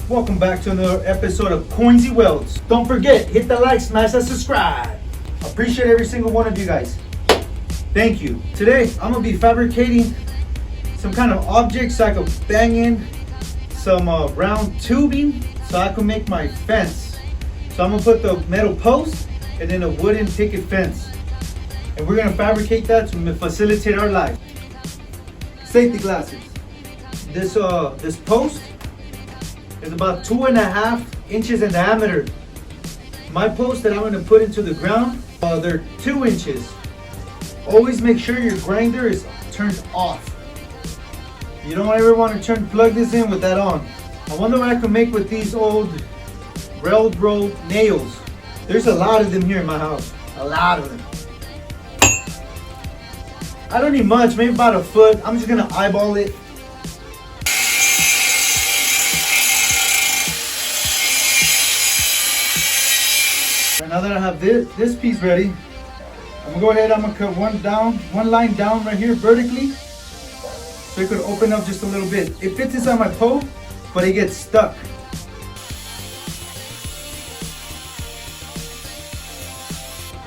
Welcome back to another episode of Coinsy Welds. Don't forget, hit the like, smash that subscribe. Appreciate every single one of you guys. Thank you. Today, I'm going to be fabricating some kind of object so I can bang in some round tubing so I can make my fence. So I'm going to put the metal post and then a wooden picket fence. And we're going to fabricate that to facilitate our life. Safety glasses. This post is about 2.5 inches in diameter. My post that I'm going to put into the ground, they're 2 inches. Always make sure your grinder is turned off. You don't ever want to plug this in with that on. I wonder what I can make with these old railroad nails. There's a lot of them here in my house. A lot of them. I don't need much, maybe about a foot. I'm just gonna eyeball it. And now that I have this piece ready, I'm gonna go ahead, I'm gonna cut one line down right here vertically, so it could open up just a little bit. It fits inside my post, but it gets stuck.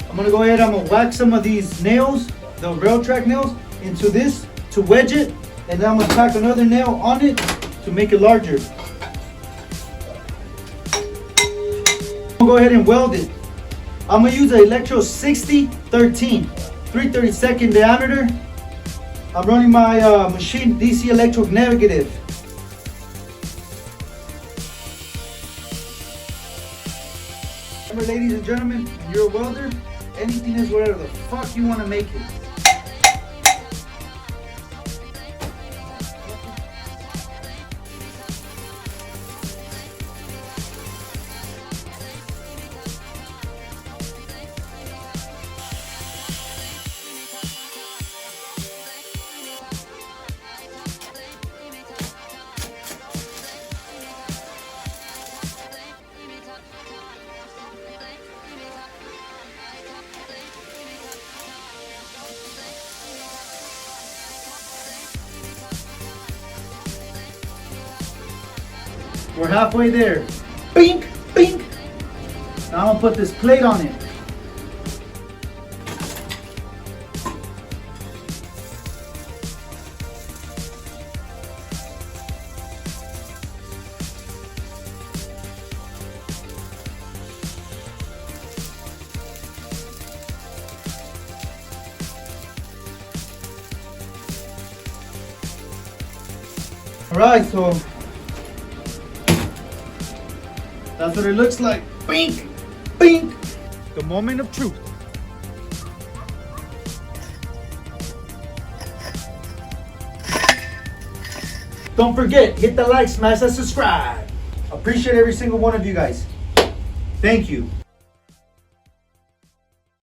I'm gonna go ahead, I'm gonna wax some of these nails, the rail track nails, into this to wedge it, and then I'm gonna tack another nail on it to make it larger. I'm gonna go ahead and weld it. I'm gonna use an electrode 6013, 3/32 diameter. I'm running my machine DC electrode negative. Remember, ladies and gentlemen, when you're a welder, anything is whatever the fuck you want to make it. We're halfway there. Bink, bink. Now I'm gonna put this plate on it. All right, so that's what it looks like. Bink, bink. The moment of truth. Don't forget, hit the like, smash that subscribe. Appreciate every single one of you guys. Thank you.